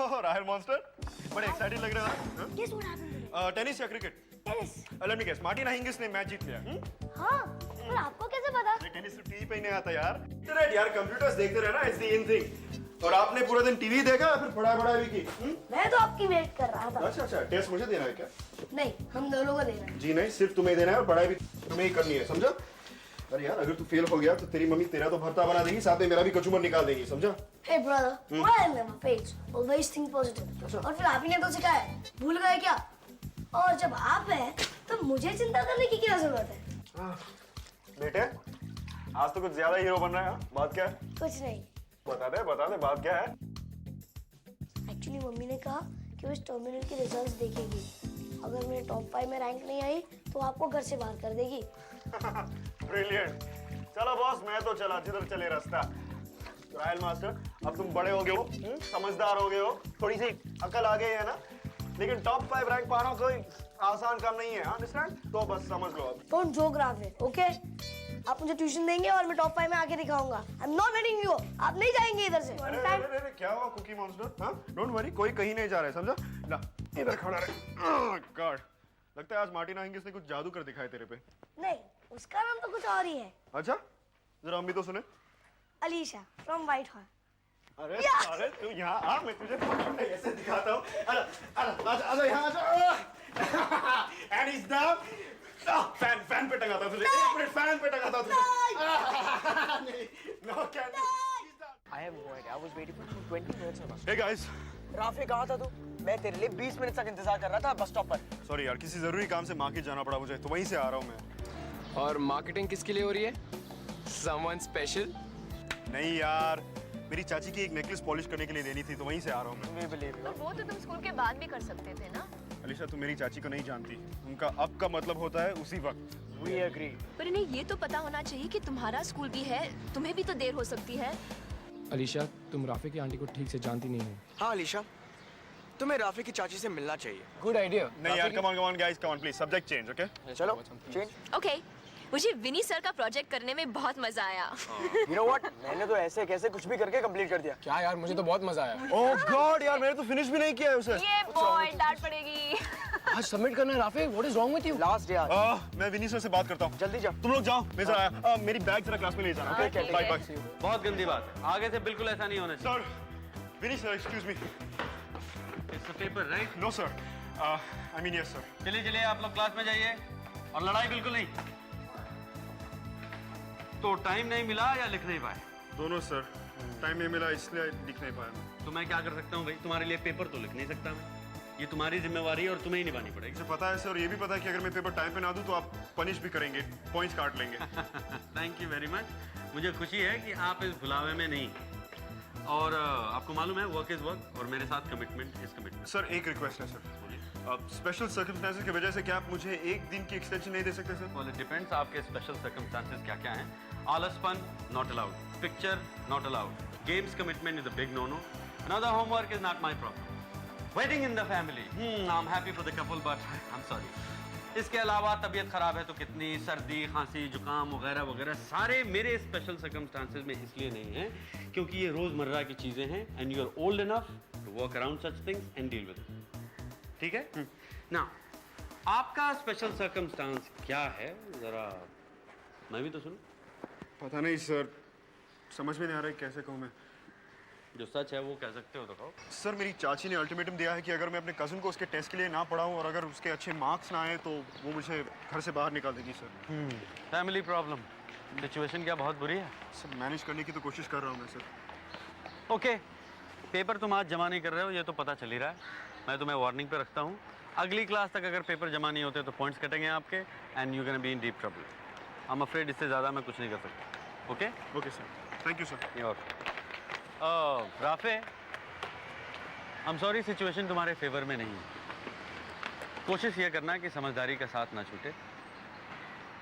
ओह Rahul monster, बड़े excited लग रहे हो। Guess what happened today? Tennis या cricket? Tennis. Let me guess, Martina Hingis ने मैच जीत लिया। हाँ, पर आपको कैसे पता? टेनिस तो टीवी पे ही नहीं आता यार। इंटरनेट यार, कंप्यूटर्स देखते रहना, इट्स द इन थिंग। और आपने पूरा दिन टीवी देखा फिर पढ़ाई भी की? मैं तो आपकी वेट कर रहा था। अच्छा, टेस्ट मुझे देना है क्या? नहीं, हम दोनों को देना है। जी नहीं, सिर्फ तुम्हें देना है और पढ़ाई भी तुम्हें ही करनी है, समझा? अरे यार, अगर तू फेल हो गया तो तेरी मम्मी तेरा तो भर्ता बना देगी, साथ में मेरा भी कचूमर निकाल देगी, समझा? Hey brother, why I never fails? Always think positive. और फिर आप ही ने तो सिखाया है, भूल गए क्या? और जब आप हैं, तो मुझे चिंता करने की क्या जरूरत है? बेटे, आज तो कुछ ज्यादा हीरो बन रहा है। बात क्या है? कुछ नहीं। बता दे, बात क्या है? एक्चुअली मम्मी ने कहा कि वो इस टर्मिनल के रिजल्ट्स देखेगी। अगर मेरे टॉप 5 में रैंक नहीं आई, तो आपको घर से बाहर कर देगी। ब्रिलियंट। चलो बॉस, मैं तो चला जिधर चले रास्ता। राहुल मास्टर, अब तुम बड़े हो गए हो, समझदार हो गए हो, थोड़ी सी अकल आ गई है ना? लेकिन टॉप 5 रैंक पाना कोई आसान काम नहीं है, अंडरस्टैंड? तो बस समझ लो अब। Don't joke Rafe, okay? आप मुझे ट्यूशन देंगे और मैं टॉप 5 में आके दिखाऊंगा। I am not letting you, आप नहीं जाएंगे इधर से। अरे क्या हुआ कुकी मॉन्स्टर? हाँ, डोंट वरी, कोई कहीं नहीं जा रहा है, समझा? ला, इधर खड़ा रहे। गॉड, लगता है आज मार्टिना हिंगिस ने कुछ जादू कर दिखाया तेरे पे। नहीं, उसका नाम तो कुछ और ही है। अच्छा, जरा हम भी तो सुने। Alisha from white hall. अरे तू यहाँ आ, मैं तुझे ऐसे दिखाता हूँ। आजा यहाँ आजा। And he's down. फैन पे टंगा था तुझे। 1 मिनट फैन पे टंगा था तुझे। No candy. I have no idea. I was waiting for 20 minutes of us. Hey guys. Rafe कहाँ था तू? मैं तेरे लिए 20 मिनट तक इंतजार कर रहा था बस स्टॉप पर। Sorry यार, किसी जरूरी काम से मार्केट जाना पड़ा मुझे, तो वहीं से आ रहा हूँ मैं। और मार्केटिंग किसके लिए हो रही है? Someone special? नहीं यार, मेरी चाची की एक नेकलेस पॉलिश करने के लिए देनी थी, तो वहीं से आ रहा हूँ मैं। We believe you. वो तो तुम स्कूल के बाद भी कर सकते थे ना? अलीशा, तू मेरी चाची को नहीं जानती। उनका अब का मतलब होता है उसी वक्त। We agree. पर इन्हें ये तो पता होना चाहिए कि तुम्हारा स्कूल भी है, तुम्हें भी तो देर हो सकती है। अलीशा, तुम राफे की आंटी को ठीक से जानती नहीं हो। हाँ अलीशा, तुम्हें राफे की चाची से मिलना चाहिए। Good idea. नहीं यार, come on guys, come on please, subject change, okay? चलो चेंज। ओके, मुझे विनी सर का प्रोजेक्ट करने में बहुत मजा आया। You know what? मैंने तो ऐसे कैसे कुछ भी करके कंप्लीट कर दिया। क्या यार, मुझे तो बहुत मजा आया। ओह गॉड यार, मैंने तो फिनिश भी नहीं किया है उसे। ये बॉय डांट पड़ेगी। आज सबमिट करना है Rafe, what is wrong with you? Last day आज। मैं विनी सर से बात करता हूँ। जल्दी जा। तुम लोग जाओ, मैं जरा आया। मेरी बैग जरा क्लास में ले जाना। ठीक है। Bye bye. बहुत गंदी बात है, आगे से बिल्कुल ऐसा नहीं होना चाहिए। Sir, Vini sir, excuse me. It's a paper right? No sir, I mean yes sir. चलिए आप लोग क्लास में जाइए और लड़ाई बिल्कुल नहीं। तो टाइम नहीं मिला या लिख नहीं पाए? दोनों सर, टाइम नहीं मिला इसलिए लिख नहीं पाया मैं। तो मैं क्या कर सकता हूँ भाई, तुम्हारे लिए पेपर तो लिख नहीं सकता मैं, ये तुम्हारी जिम्मेवारी है और तुम्हें ही निभानी पड़ेगी। मुझे पता है सर, ये भी पता है कि अगर मैं पेपर टाइम पे ना दूं तो आप पनिश भी करेंगे, पॉइंट्स काट लेंगे। थैंक यू वेरी मच, मुझे खुशी है कि आप इस भुलावे में नहीं। और आपको मालूम है वर्क इज वर्क और मेरे साथ कमिटमेंट इज कमिटमेंट। सर एक रिक्वेस्ट है सर, स्पेशल सर्कमस्टेंसेस की वजह से क्या आप मुझे 1 दिन की एक्सटेंशन नहीं दे सकते सर? Well, it depends आपके स्पेशल सर्कमस्टांसेस क्या क्या हैं। आलसपन not allowed, picture not allowed, games commitment is a big no no, another homework is not my problem, wedding in the family, I'm happy for the couple but I'm sorry। इसके अलावा तबीयत खराब है तो कितनी, सर्दी खांसी जुकाम वगैरह वगैरह सारे मेरे स्पेशल सर्कमस्टांसेस में इसलिए नहीं है क्योंकि ये रोजमर्रा की चीजें हैं and you are old enough to work around such things and deal with it. ठीक है ना? आपका स्पेशल सर्कमस्टांस क्या है, जरा मैं भी तो सुन। पता नहीं सर, समझ में नहीं आ रहा है कैसे कहूँ मैं। जो सच है वो कह सकते हो तो कहो। सर मेरी चाची ने अल्टीमेटम दिया है कि अगर मैं अपने कज़न को उसके टेस्ट के लिए ना पढ़ाऊँ और अगर उसके अच्छे मार्क्स ना आए तो वो मुझे घर से बाहर निकाल देगी सर। फैमिली प्रॉब्लम, सिचुएशन क्या बहुत बुरी है? सर मैनेज करने की तो कोशिश कर रहा हूँ मैं सर। ओके, पेपर तुम आज जमा नहीं कर रहे हो ये तो पता चल ही रहा है, मैं तुम्हें वार्निंग पे रखता हूँ। अगली क्लास तक अगर पेपर जमा नहीं होते तो पॉइंट्स कटेंगे आपके and you can be in deep trouble. I am afraid इससे ज़्यादा मैं कुछ नहीं कर सकता। Okay okay sir, thank you sir. Your Rafe, I am sorry situation तुम्हारे फेवर में नहीं है। कोशिश ये करना कि समझदारी का साथ ना छूटे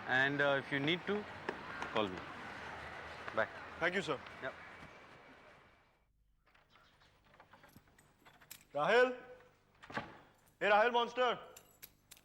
and if you need to call me. Bye. Thank you sir. Yep. Rahil, ए राहिल मॉन्स्टर,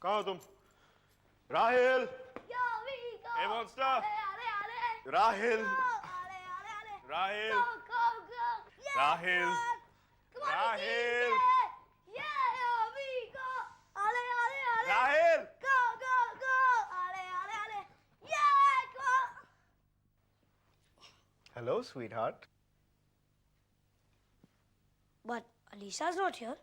कहाँ हो तुम? राहिल, ए मॉन्स्टर, राहिल, राहिल, राहिल, राहिल ये अभी go आले आले आले राहिल go go go आले आले आले ये go hello sweetheart but Alicia's not here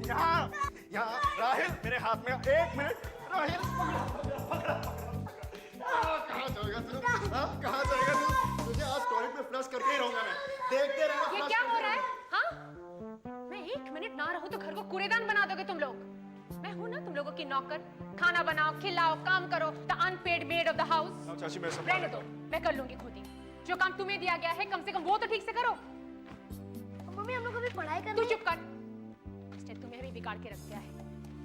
यहाँ यहाँ राहिल मेरे हाथ में 1 मिनट राहिल पकड़ा कहाँ जाएगा तू कहाँ जाएगा तू तुझे आज टॉयलेट में फ्लश करके ही रहूंगा मैं देखते रहना ये flush क्या हो करते रहा है? रहना। हाँ? मैं 1 मिनट ना रहूं तो घर को कूड़ेदान बना दोगे तुम लोग। मैं हूं ना तुम लोगों की नौकर। खाना बनाओ, खिलाओ, काम करो। The unpaid maid of the house. अब चाची मैं संभाल रहने दो, मैं कर लूंगी खुद ही। जो काम तुम्हें दिया गया है, कम से कम वो तो ठीक से करो। मम्मी हम लोग अभी पढ़ाई कर तू रहे हैं चुप कर। इसने तुम्हें भी बिगाड़ के रख दिया है।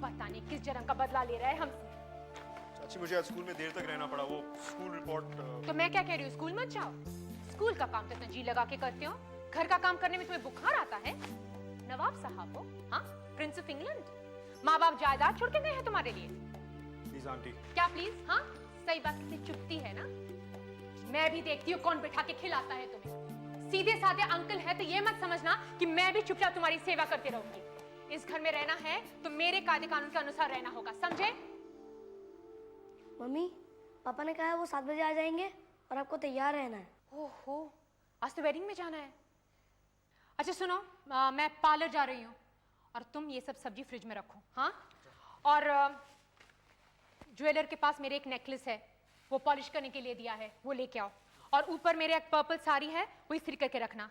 पता नहीं किस जन्म का बदला ले रहा है हमसे। चाची मुझे आज स्कूल में देर तक रहना पड़ा वो स्कूल रिपोर्ट तो मैं क्या कह रही हूँ, स्कूल मत जाओ। स्कूल का काम तो इतना जी लगा के करते हो, घर का काम करने में तुम्हें बुखार आता है? नवाब साहब हो, हाँ? Prince of England. माँ बाप जायदाद छोड़ के गए हैं तुम्हारे लिए। प्लीज आंटी क्या प्लीज? हाँ, सही बात से चुपती है ना। मैं भी देखती हूँ कौन बिठा के खिलाता है तुम्हें। सीधे साधे अंकल है तो ये मत समझना कि मैं भी चुपचाप तुम्हारी सेवा करती रहूंगी। इस घर में रहना है तो मेरे कायदे कानून के अनुसार रहना होगा, समझे? मम्मी पापा ने कहा है वो 7 बजे आ जाएंगे और आपको तैयार रहना है ओहो, आज तो वेडिंग में जाना है। अच्छा सुनो, मैं पार्लर जा रही हूँ और तुम ये सब सब्जी फ्रिज में रखो, हाँ? और ज्वेलर के पास मेरे एक नेकलेस है, वो पॉलिश करने के लिए दिया है, वो लेके आओ। और ऊपर मेरे एक पर्पल साड़ी है, वो इस्त्री करके रखना।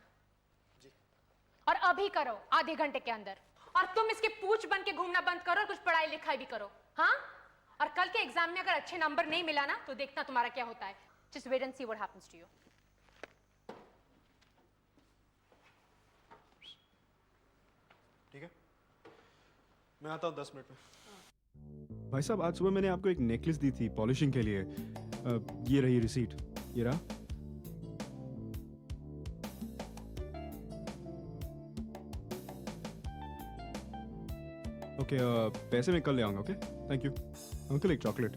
और अभी करो, आधे घंटे के अंदर। और तुम इसके पूछ बन के घूमना बंद करो और कुछ पढ़ाई लिखाई भी करो, हाँ? और कल के एग्जाम में अगर अच्छे नंबर नहीं मिला ना तो देखना तुम्हारा क्या होता है। Just wait and see what happens to you. ठीक है मैं आता हूँ 10 मिनट में। भाई साहब आज सुबह मैंने आपको एक नेकलेस दी थी पॉलिशिंग के लिए। ये रही रिसीट, ये रहा। ओके पैसे मैं कल ले आऊंगा। Okay thank you uncle. एक chocolate.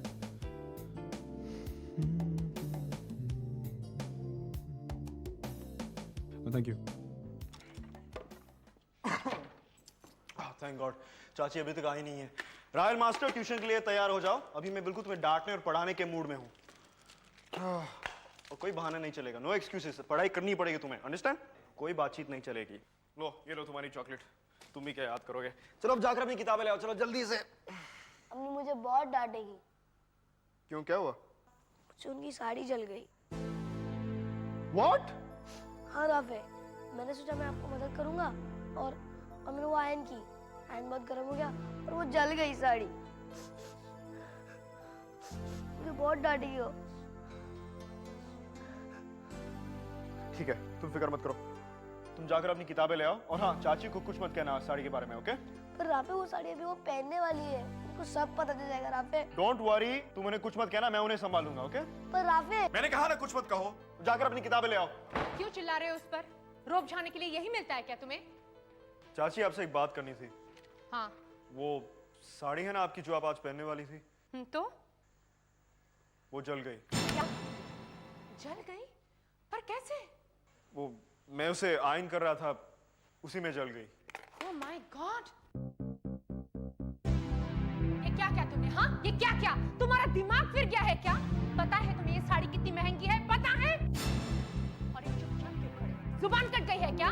Thank you. Thank God चाची अभी तक आई नहीं है। रायल मास्टर ट्यूशन के लिए तैयार हो जाओ, अभी मैं बिल्कुल तुम्हें डांटने और पढ़ाने के मूड में हूँ। और कोई बहाना नहीं चलेगा, नो एक्सक्यूजेस। पढ़ाई करनी पड़ेगी तुम्हें, अंडरस्टैंड? कोई बातचीत नहीं चलेगी। लो ये लो तुम्हारी चॉकलेट, तुम भी क्या याद करोगे। चलो अब जाकर अपनी किताबें ले आओ, चलो जल्दी से। अम्मी मुझे बहुत डांटेगी। क्यों क्या हुआ? कुछ उनकी साड़ी जल गई। व्हाट? हाँ राफे, मैंने सोचा मैं आपको मदद करूंगा और मैंने वो आयरन की। आयरन बहुत गर्म हो गया और वो जल गई साड़ी। मुझे बहुत डांटेगी वो। ठीक है तुम फिक्र मत करो, तुम जाकर अपनी किताबें ले आओ। और हाँ चाची को कुछ मत कहना साड़ी के बारे में, ओके? पर राफे वो साड़ी अभी वो पहनने वाली है, उनको सब पता चल जाएगा राफे। डोंट वरी, तुम उन्हें कुछ मत कहना, मैं उन्हें संभालूंगा, ओके? पर राफे मैंने कहा ना कुछ मत कहो, जाकर अपनी किताबें ले आओ। क्यों चिल्ला रहे हो उस पर? रोब झाने के लिए यही मिलता है क्या तुम्हें? चाची आपसे एक बात करनी थी। हाँ। वो साड़ी है ना आपकी जो आप आज पहनने वाली थी, तो वो जल गई। क्या? जल गई? पर कैसे? वो मैं उसे आयरन कर रहा था, उसी में जल गई। Oh my God! ये क्या क्या तुमने? हाँ ये क्या क्या? तुम्हारा दिमाग फिर गया है क्या? पता है तुम्हें ये साड़ी कितनी महंगी है? पता है? और ये चुपचाप क्यों खड़े हो? जुबान कट गई है क्या?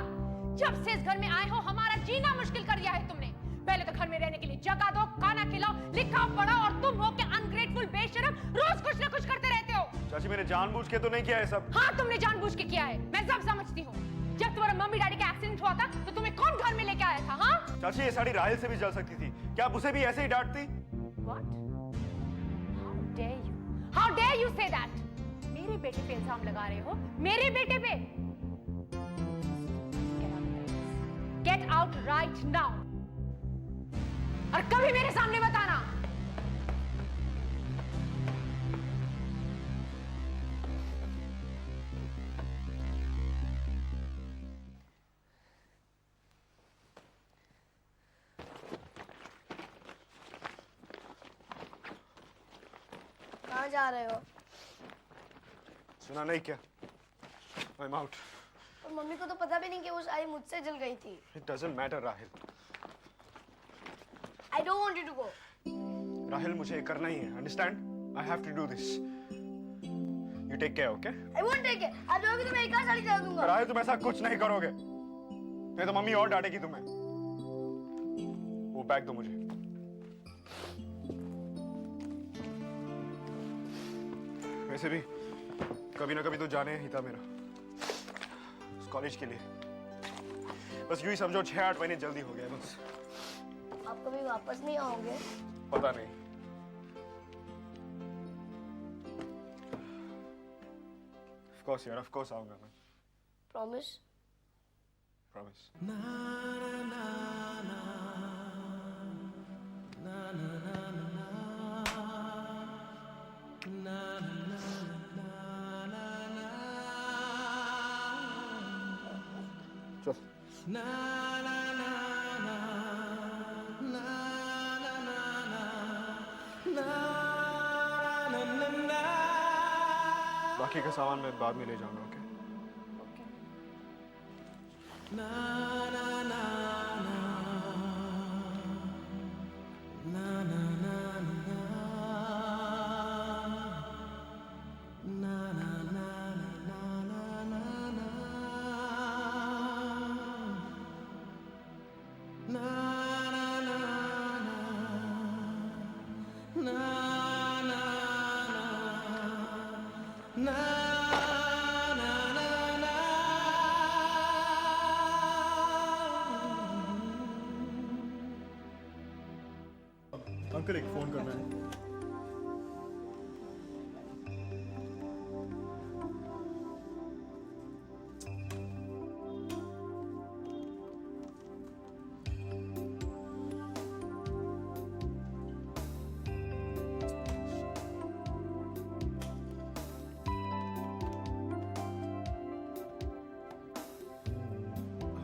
जब से इस घर में आए हो हमारा जीना मुश्किल कर दिया है तुमने। पहले तो घर में रहने के लिए जगह दो, खाना खिलाओ, लिखा पढ़ा, और तुम हो के अनग्रेटफुल बेशरम रोज कुछ ना कुछ करते रहते हो। चाची मैंने जानबूझ के तो नहीं किया है सब। हाँ तुमने जानबूझ के किया है, मैं सब समझती हूँ। जब तुम्हारा मम्मी डैडी का एक्सीडेंट हुआ था तो तुम्हें कौन घर में लेके आया था? हाँ चाची ये साड़ी राहिल से भी जल सकती थी, क्या आप उसे भी ऐसे ही डांटती? What? How dare you? How dare you say that? मेरे बेटे पे इल्जाम लगा रहे हो? मेरे बेटे पे? Get out right now. और कभी मेरे सामने बताना। कहाँ जा रहे हो? सुना नहीं क्या? I'm out. और मम्मी को तो पता भी नहीं कि वो शादी मुझसे जल गई थी। It doesn't matter, Rahil. I don't want you to go. Rahil, मुझे ये करना ही है, understand? I have to do this. You take care, okay? I won't take it. आप जाओगे तो मैं एक और साड़ी चला दूंगा। राहिल, तुम ऐसा कुछ नहीं करोगे, नहीं तो मम्मी और डांटेगी तुम्हें। वो बैग दो मुझे। वैसे भी कभी ना कभी तो जाने ही था मेरा कॉलेज के लिए। बस यूं ही समझो 6-8 महीने जल्दी हो गए बस। आप कभी वापस नहीं आओगे? पता नहीं। Of course यार, of course आऊंगा मैं। Promise? Promise. चल। बाकी का सामान मैं बाद में ले जाऊंगा, ओके? अंकल, एक फोन करना है।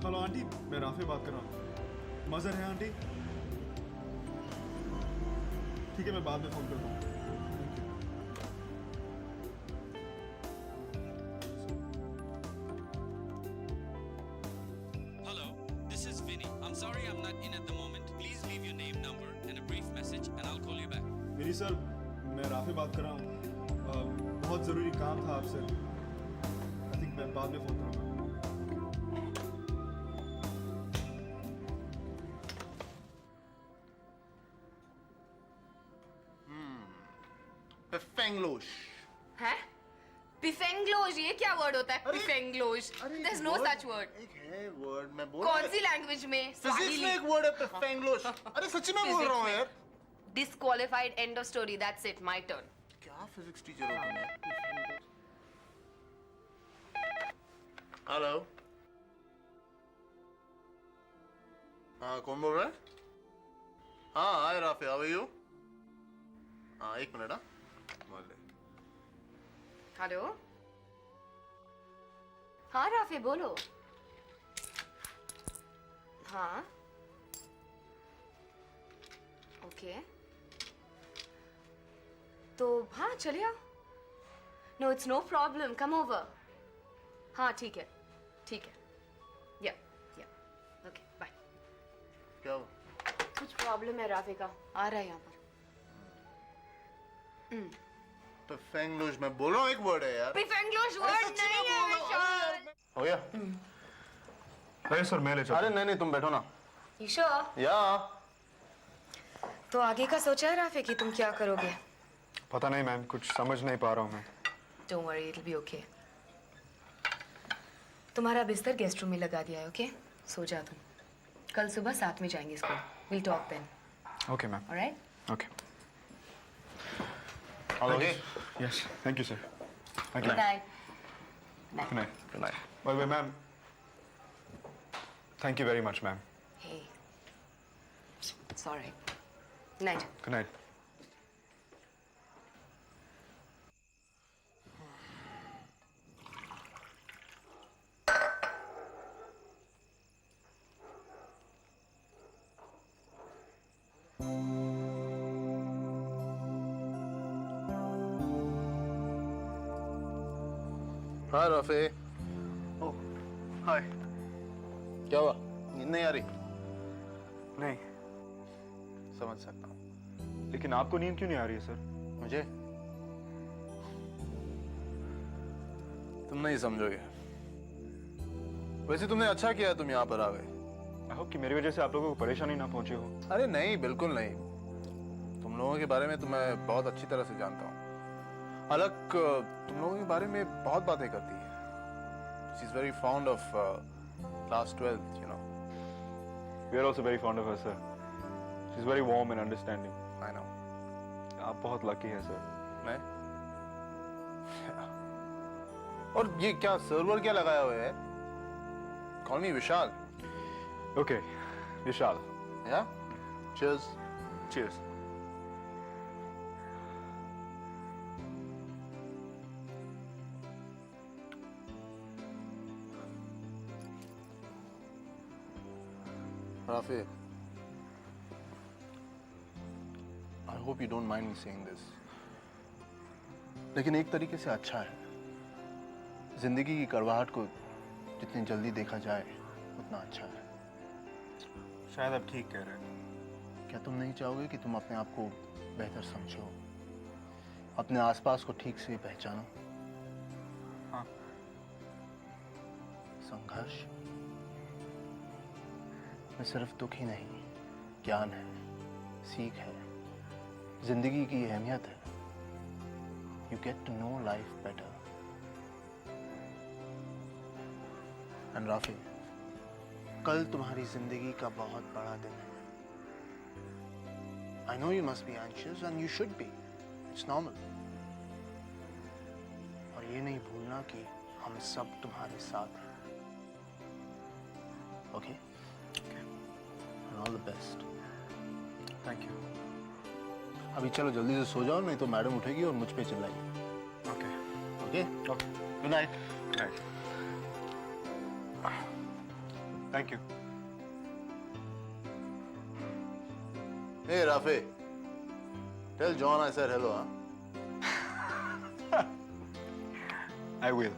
हेलो आंटी, मैं राफे बात कर रहा हूँ। मज़र है आंटी? ठीक है, मैं बाद में फोन करता हूँ। Hello, this is Vinny. I'm sorry I'm not in at the moment. Please leave your name, number, and a brief message, and I'll call you back. मेरी सर, मैं राफे बात कर रहा हूँ। बहुत ज़रूरी काम था आपसे। आई थिंक मैं बाद में फोन करूँगा। पिफेंग्लोश है? पिफेंग्लोश, ये क्या वर्ड होता है? पिफेंग्लोश। There's no such word. एक है वर्ड, मैं बोल कौन सी लैंग्वेज में? फिजिक्स में एक वर्ड है पिफेंग्लोश। अरे सच्ची में बोल रहा हूँ यार। Disqualified. End of story. That's it. My turn. क्या फिजिक्स टीचर हो तुम यार? हेलो, हाँ कौन बोल रहा है? हाँ हाय राफे, हाउ आर यू? हाँ एक मिनट। हाँ हेलो। हाँ राफे, बोलो। हाँ ओके, तो हाँ चले आओ। No it's no problem, come over. हाँ ठीक है, ठीक है। या ओके बाय। क्या हुआ? कुछ प्रॉब्लम है राफे का, आ रहा है यहाँ पर। पिफेंग्लोश, मैं बोल रहा हूँ एक वर्ड है यार। पिफेंग्लोश वर्ड नहीं है विशाल। हो गया? अरे सर, मैं ले चलता अरे नहीं तुम बैठो ना। ईशा, या तो आगे का सोचा है राफे कि तुम क्या करोगे? पता नहीं मैम, कुछ समझ नहीं पा रहा हूँ मैं। Don't worry, it will be okay. तुम्हारा बिस्तर गेस्ट रूम में लगा दिया है, ओके? सो जा तुम। कल सुबह साथ में जाएंगे school. Will talk then. Okay ma'am. Alright? Okay. Okay. Yes, thank you sir. Thank you. Good night. Good night. Good night. Bye bye ma'am. Thank you very much ma'am. Hey, it's alright. Night. Good night. Hi Rafe. Hi. क्या हुआ? नींद नहीं आ रही? नहीं, समझ सकता हूँ। लेकिन आपको नींद क्यों नहीं आ रही है सर? मुझे तुम नहीं समझोगे। वैसे तुमने अच्छा किया तुम यहाँ पर आ गए। आई होप कि मेरी वजह से आप लोगों को परेशानी ना पहुंचे हो। अरे नहीं, बिल्कुल नहीं। तुम लोगों के बारे में तो मैं बहुत अच्छी तरह से जानता हूँ। अलग तुम लोगों के बारे में बहुत बातें करती है। She is very fond of class 12th, you know. We are also very fond of her, sir. She is very warm and understanding. I know. आप बहुत लकी हैं सर। मैं? और ये क्या सर्वर क्या लगाया हुआ है? Call me Vishal. Okay, Vishal. Yeah? Cheers. Cheers. Rafi, I hope you don't mind me saying this. लेकिन एक तरीके से अच्छा है। जिंदगी की कड़वाहट को जितनी जल्दी देखा जाए उतना अच्छा है। शायद आप ठीक कह रहे हैं। क्या तुम नहीं चाहोगे कि तुम अपने आप को बेहतर समझो, अपने आसपास को ठीक से पहचानो? हाँ। संघर्ष में सिर्फ दुख ही नहीं, ज्ञान है, सीख है, जिंदगी की अहमियत है। You get to know life better. And Rafi, कल तुम्हारी जिंदगी का बहुत बड़ा दिन है। I know you must be anxious and you should be. It's normal. और ये नहीं भूलना कि हम सब तुम्हारे साथ हैं। Okay? And all the best. Thank you. अभी चलो जल्दी से सो जाओ, नहीं तो मैडम उठेगी और मुझ पे चिल्लाएगी। Okay. Okay? Okay. Good night. Good night. Thank you. Hey Rafi, tell John I said hello, huh? I will.